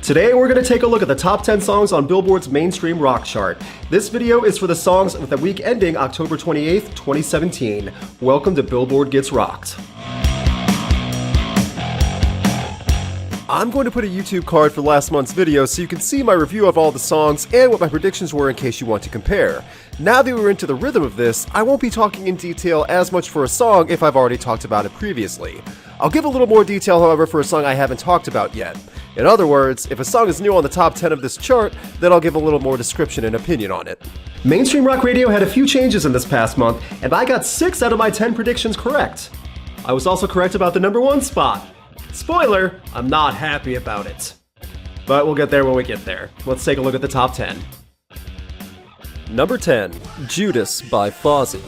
Today we're going to take a look at the top 10 songs on Billboard's Mainstream Rock Chart. This video is for the songs with the week ending October 28th, 2017. Welcome to Billboard Gets Rocked. I'm going to put a YouTube card for last month's video so you can see my review of all the songs and what my predictions were in case you want to compare. Now that we're into the rhythm of this, I won't be talking in detail as much for a song if I've already talked about it previously. I'll give a little more detail, however, for a song I haven't talked about yet. In other words, if a song is new on the top 10 of this chart, then I'll give a little more description and opinion on it. Mainstream Rock Radio had a few changes in this past month, and I got 6 out of my 10 predictions correct. I was also correct about the number 1 spot. Spoiler, I'm not happy about it. But we'll get there when we get there. Let's take a look at the top 10. Number 10, Judas by Fozzy.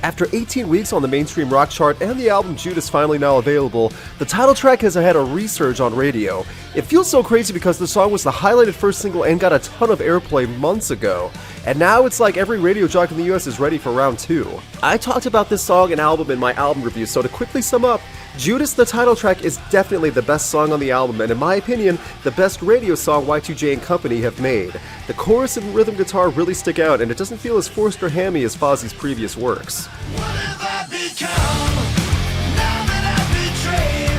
After 18 weeks on the Mainstream Rock Chart and the album Judas finally now available, the title track has had a resurge on radio. It feels so crazy because the song was the highlighted first single and got a ton of airplay months ago. And now it's like every radio jock in the US is ready for round 2. I talked about this song and album in my album review, so to quickly sum up, Judas, the title track, is definitely the best song on the album, and in my opinion, the best radio song Y2J and company have made. The chorus and rhythm guitar really stick out, and it doesn't feel as forced or hammy as Fozzy's previous works. What have I become? Now that I've betrayed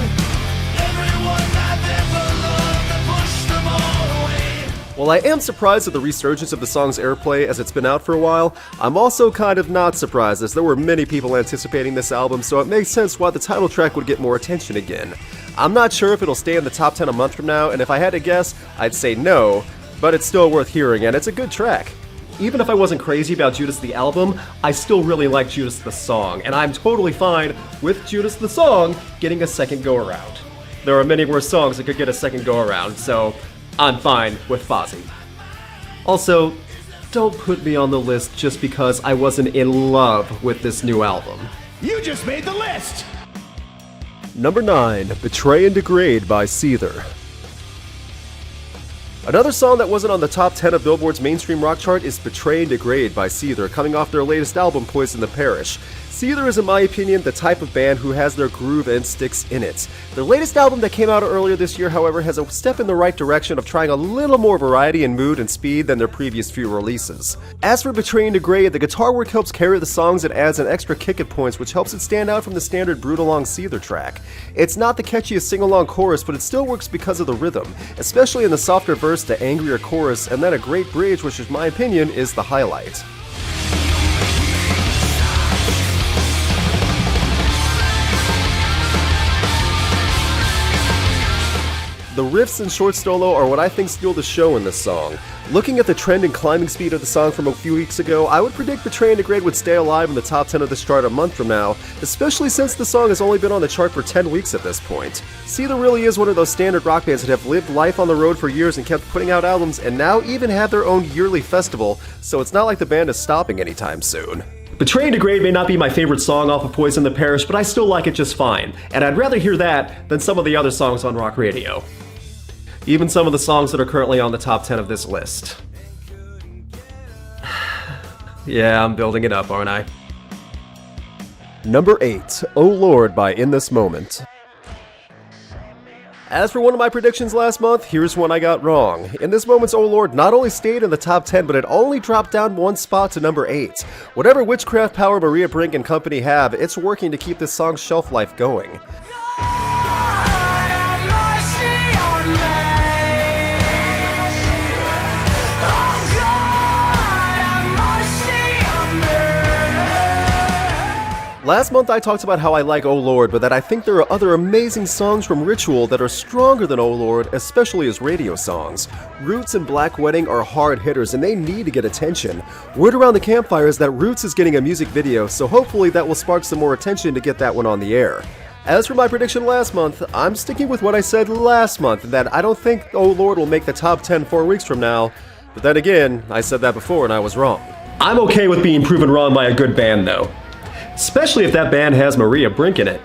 everyone I've ever loved, I push them all away. While I am surprised at the resurgence of the song's airplay as it's been out for a while, I'm also kind of not surprised as there were many people anticipating this album, so it makes sense why the title track would get more attention again. I'm not sure if it'll stay in the top 10 a month from now, and if I had to guess, I'd say no, but it's still worth hearing and it's a good track. Even if I wasn't crazy about Judas the album, I still really like Judas the song, and I'm totally fine with Judas the song getting a second go-around. There are many worse songs that could get a second go-around, so I'm fine with Fozzy. Also, don't put me on the list just because I wasn't in love with this new album. You just made the list! Number 9, Betray and Degrade by Seether. Another song that wasn't on the top 10 of Billboard's Mainstream Rock Chart is Betray and Degrade by Seether, coming off their latest album, Poison the Parish. Seether is, in my opinion, the type of band who has their groove and sticks in it. Their latest album that came out earlier this year, however, has a step in the right direction of trying a little more variety in mood and speed than their previous few releases. As for Betray and Degrade, the guitar work helps carry the songs and adds an extra kick at points, which helps it stand out from the standard brood-along Seether track. It's not the catchiest sing-along chorus, but it still works because of the rhythm, especially in the softer verse to angrier chorus, and then a great bridge, which in my opinion is the highlight. The riffs and short solo are what I think steal the show in this song. Looking at the trend and climbing speed of the song from a few weeks ago, I would predict Betray and Degrade would stay alive in the top 10 of this chart a month from now, especially since the song has only been on the chart for 10 weeks at this point. Seether really is one of those standard rock bands that have lived life on the road for years and kept putting out albums and now even have their own yearly festival, so it's not like the band is stopping anytime soon. Betray and Degrade may not be my favorite song off of Poison the Parish, but I still like it just fine, and I'd rather hear that than some of the other songs on rock radio. Even some of the songs that are currently on the top 10 of this list. Yeah, I'm building it up, aren't I? Number 8, Oh Lord by In This Moment. As for one of my predictions last month, here's one I got wrong. In This Moment's Oh Lord not only stayed in the top 10, but it only dropped down 1 spot to number 8. Whatever witchcraft power Maria Brink and company have, it's working to keep this song's shelf life going. Last month I talked about how I like Oh Lord, but that I think there are other amazing songs from Ritual that are stronger than Oh Lord, especially as radio songs. Roots and Black Wedding are hard hitters and they need to get attention. Word around the campfire is that Roots is getting a music video, so hopefully that will spark some more attention to get that one on the air. As for my prediction last month, I'm sticking with what I said last month, that I don't think Oh Lord will make the top 10 4 weeks from now, but then again, I said that before and I was wrong. I'm okay with being proven wrong by a good band though. Especially if that band has Maria Brink in it.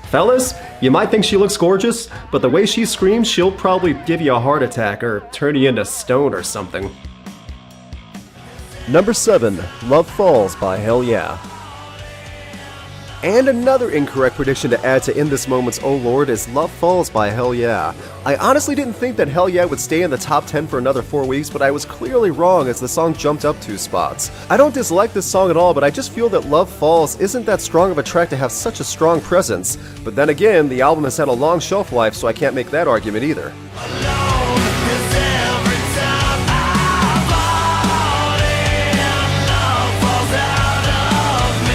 Fellas, you might think she looks gorgeous, but the way she screams, she'll probably give you a heart attack or turn you into stone or something. Number 7, Love Falls by Hell Yeah. And another incorrect prediction to add to In This Moment's Oh Lord is Love Falls by Hell Yeah. I honestly didn't think that Hell Yeah would stay in the top 10 for another 4 weeks, but I was clearly wrong as the song jumped up 2 spots. I don't dislike this song at all, but I just feel that Love Falls isn't that strong of a track to have such a strong presence. But then again, the album has had a long shelf life, so I can't make that argument either. Alone is every time I fall in love falls out of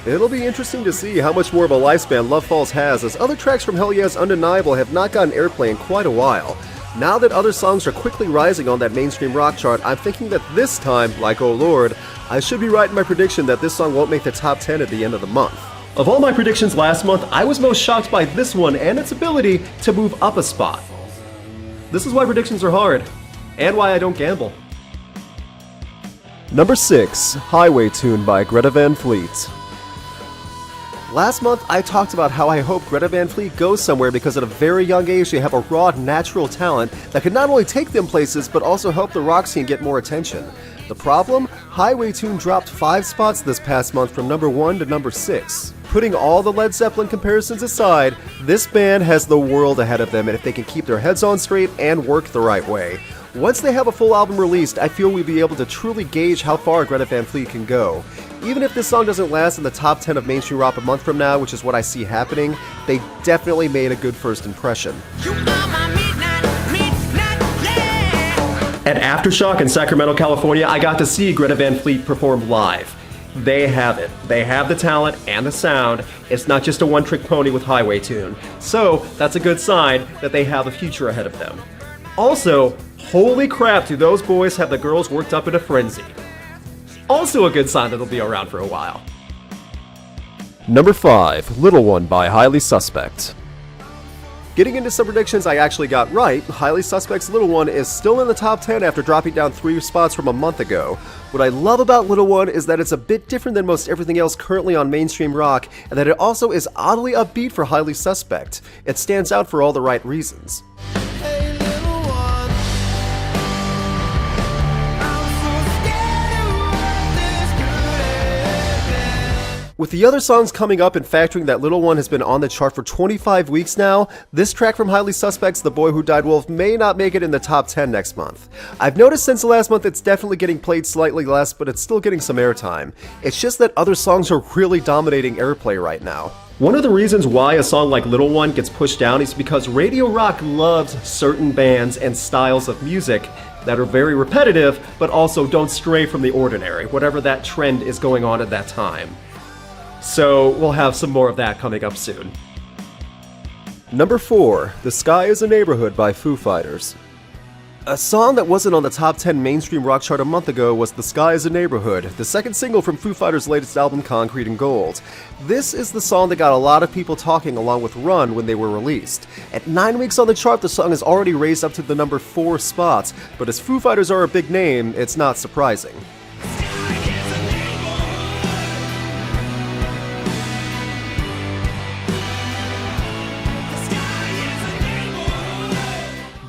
me. It'll be interesting to see how much more of a lifespan Love Falls has, as other tracks from Hell Yeah's Undeniable have not gotten airplay in quite a while. Now that other songs are quickly rising on that mainstream rock chart, I'm thinking that this time, like Oh Lord, I should be right in my prediction that this song won't make the top 10 at the end of the month. Of all my predictions last month, I was most shocked by this one and its ability to move up a spot. This is why predictions are hard, and why I don't gamble. Number 6, Highway Tune by Greta Van Fleet. Last month, I talked about how I hope Greta Van Fleet goes somewhere because at a very young age they have a raw, natural talent that can not only take them places, but also help the rock scene get more attention. The problem? Highway Tune dropped 5 spots this past month from number 1 to number 6. Putting all the Led Zeppelin comparisons aside, this band has the world ahead of them, and if they can keep their heads on straight and work the right way. Once they have a full album released, I feel we'll be able to truly gauge how far Greta Van Fleet can go. Even if this song doesn't last in the top 10 of mainstream rock a month from now, which is what I see happening, they definitely made a good first impression. You are my midnight, yeah. At Aftershock in Sacramento, California, I got to see Greta Van Fleet perform live. They have it. They have the talent and the sound. It's not just a one-trick pony with Highway Tune. So, that's a good sign that they have a future ahead of them. Also, holy crap, do those boys have the girls worked up in a frenzy. Also a good sign that they'll be around for a while. Number 5, Little One by Highly Suspect. Getting into some predictions I actually got right, Highly Suspect's Little One is still in the top 10 after dropping down 3 spots from a month ago. What I love about Little One is that it's a bit different than most everything else currently on mainstream rock, and that it also is oddly upbeat for Highly Suspect. It stands out for all the right reasons. Hey, little one, I'm so scared of what this could happen. With the other songs coming up and factoring that Little One has been on the chart for 25 weeks now, this track from Highly Suspect's The Boy Who Died Wolf may not make it in the top 10 next month. I've noticed since the last month it's definitely getting played slightly less, but it's still getting some airtime. It's just that other songs are really dominating airplay right now. One of the reasons why a song like Little One gets pushed down is because Radio Rock loves certain bands and styles of music that are very repetitive, but also don't stray from the ordinary, whatever that trend is going on at that time. So we'll have some more of that coming up soon. Number 4, The Sky is a Neighborhood by Foo Fighters. A song that wasn't on the top 10 mainstream rock chart a month ago was The Sky is a Neighborhood, the second single from Foo Fighters' latest album Concrete and Gold. This is the song that got a lot of people talking along with Run when they were released. At 9 weeks on the chart, the song has already raised up to the number 4 spots, but as Foo Fighters are a big name, it's not surprising.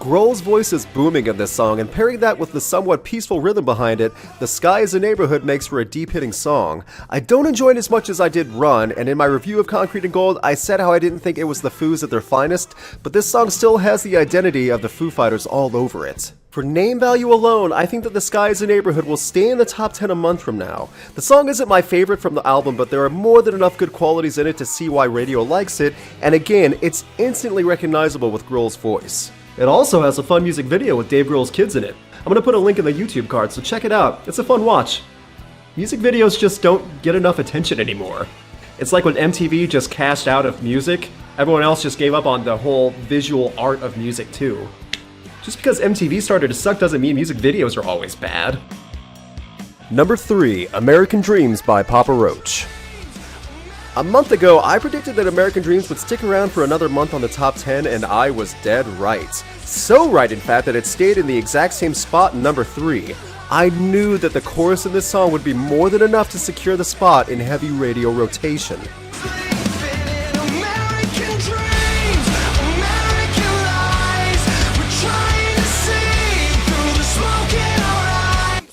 Grohl's voice is booming in this song, and pairing that with the somewhat peaceful rhythm behind it, The Sky is a Neighborhood makes for a deep-hitting song. I don't enjoy it as much as I did Run, and in my review of Concrete and Gold, I said how I didn't think it was the Foos at their finest, but this song still has the identity of the Foo Fighters all over it. For name value alone, I think that The Sky is a Neighborhood will stay in the top 10 a month from now. The song isn't my favorite from the album, but there are more than enough good qualities in it to see why radio likes it, and again, it's instantly recognizable with Grohl's voice. It also has a fun music video with Dave Grohl's kids in it. I'm gonna put a link in the YouTube card, so check it out. It's a fun watch. Music videos just don't get enough attention anymore. It's like when MTV just cashed out of music, everyone else just gave up on the whole visual art of music too. Just because MTV started to suck doesn't mean music videos are always bad. Number 3, American Dreams by Papa Roach. A month ago, I predicted that American Dreams would stick around for another month on the top 10, and I was dead right. So right, in fact, that it stayed in the exact same spot in number 3. I knew that the chorus in this song would be more than enough to secure the spot in heavy radio rotation.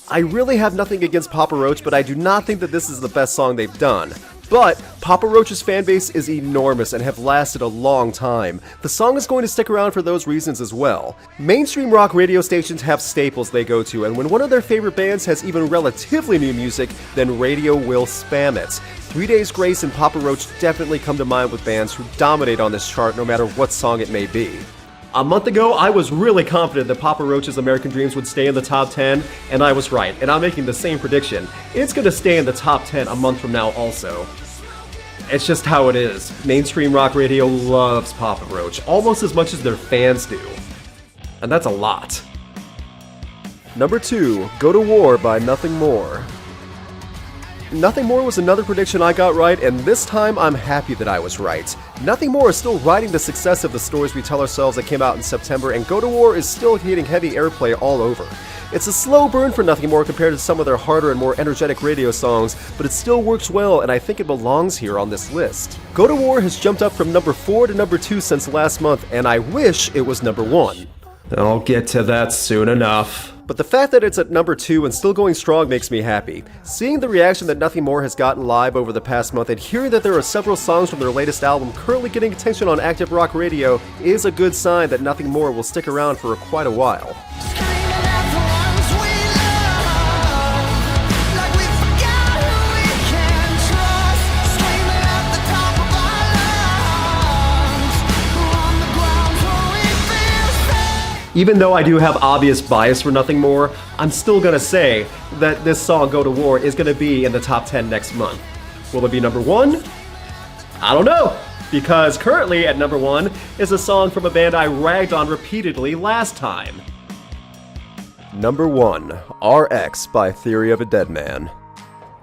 I really have nothing against Papa Roach, but I do not think that this is the best song they've done. But Papa Roach's fanbase is enormous and have lasted a long time. The song is going to stick around for those reasons as well. Mainstream rock radio stations have staples they go to, and when one of their favorite bands has even relatively new music, then radio will spam it. 3 Days Grace and Papa Roach definitely come to mind with bands who dominate on this chart no matter what song it may be. A month ago, I was really confident that Papa Roach's American Dreams would stay in the top 10, and I was right, and I'm making the same prediction. It's gonna stay in the top 10 a month from now also. It's just how it is. Mainstream rock radio loves Papa Roach, almost as much as their fans do. And that's a lot. Number 2, Go to War by Nothing More. Nothing More was another prediction I got right, and this time I'm happy that I was right. Nothing More is still riding the success of the stories we tell ourselves that came out in September, and Go to War is still getting heavy airplay all over. It's a slow burn for Nothing More compared to some of their harder and more energetic radio songs, but it still works well, and I think it belongs here on this list. Go to War has jumped up from number 4 to number 2 since last month, and I wish it was number 1. I'll get to that soon enough. But the fact that it's at number 2 and still going strong makes me happy. Seeing the reaction that Nothing More has gotten live over the past month and hearing that there are several songs from their latest album currently getting attention on active rock radio is a good sign that Nothing More will stick around for quite a while. Even though I do have obvious bias for Nothing More, I'm still gonna say that this song, Go to War, is gonna be in the top 10 next month. Will it be number 1? I don't know, because currently at number 1 is a song from a band I ragged on repeatedly last time. Number 1, RX by Theory of a Deadman.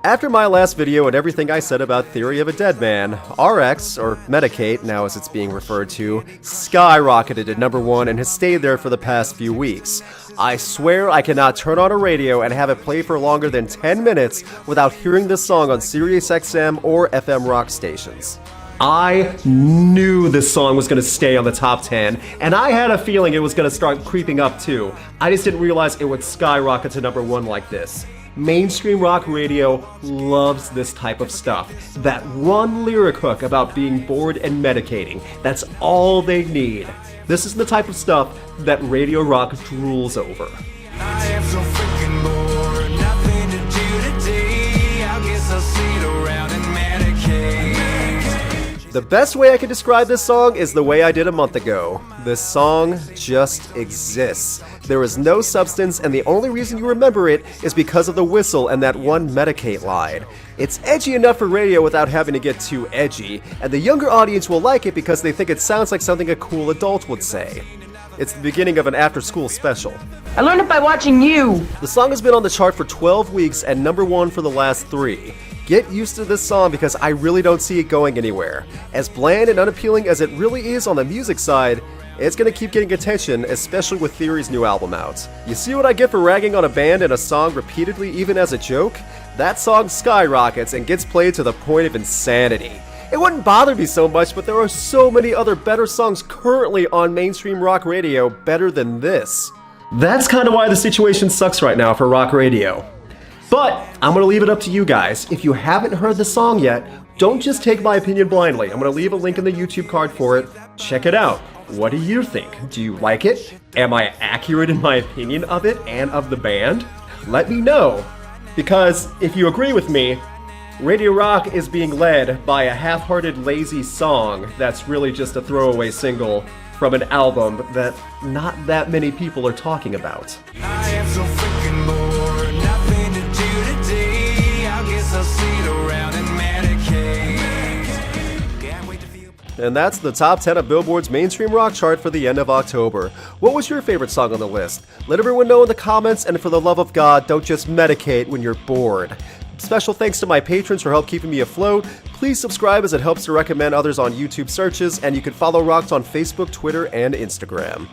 After my last video and everything I said about Theory of a Deadman, RX, or Medicate now as it's being referred to, skyrocketed to number 1 and has stayed there for the past few weeks. I swear I cannot turn on a radio and have it play for longer than 10 minutes without hearing this song on Sirius XM or FM rock stations. I knew this song was going to stay on the top 10, and I had a feeling it was going to start creeping up too. I just didn't realize it would skyrocket to number 1 like this. Mainstream rock radio loves this type of stuff. That one lyric hook about being bored and medicating. That's all they need. This is the type of stuff that radio rock drools over. I am so freaking bored, nothing to do today. I guess I'll sit around and medicate. The best way I can describe this song is the way I did a month ago. This song just exists. There is no substance, and the only reason you remember it is because of the whistle and that one Medicate line. It's edgy enough for radio without having to get too edgy, and the younger audience will like it because they think it sounds like something a cool adult would say. It's the beginning of an after-school special. I learned it by watching you. The song has been on the chart for 12 weeks and number 1 for the last 3. Get used to this song because I really don't see it going anywhere. As bland and unappealing as it really is on the music side, it's gonna keep getting attention, especially with Theory's new album out. You see what I get for ragging on a band and a song repeatedly even as a joke? That song skyrockets and gets played to the point of insanity. It wouldn't bother me so much, but there are so many other better songs currently on mainstream rock radio better than this. That's kind of why the situation sucks right now for rock radio. But I'm gonna leave it up to you guys. If you haven't heard the song yet, don't just take my opinion blindly. I'm gonna leave a link in the YouTube card for it. Check it out. What do you think? Do you like it? Am I accurate in my opinion of it and of the band? Let me know. Because if you agree with me, Radio Rock is being led by a half-hearted lazy song that's really just a throwaway single from an album that not that many people are talking about. I am so freaking bored, nothing to do today. I guess I'll sit around and medicate. Can't wait to feel. And that's the top 10 of Billboard's Mainstream Rock Chart for the end of October. What was your favorite song on the list? Let everyone know in the comments, and for the love of God, don't just medicate when you're bored. Special thanks to my patrons for help keeping me afloat. Please subscribe as it helps to recommend others on YouTube searches, and you can follow Rocks on Facebook, Twitter, and Instagram.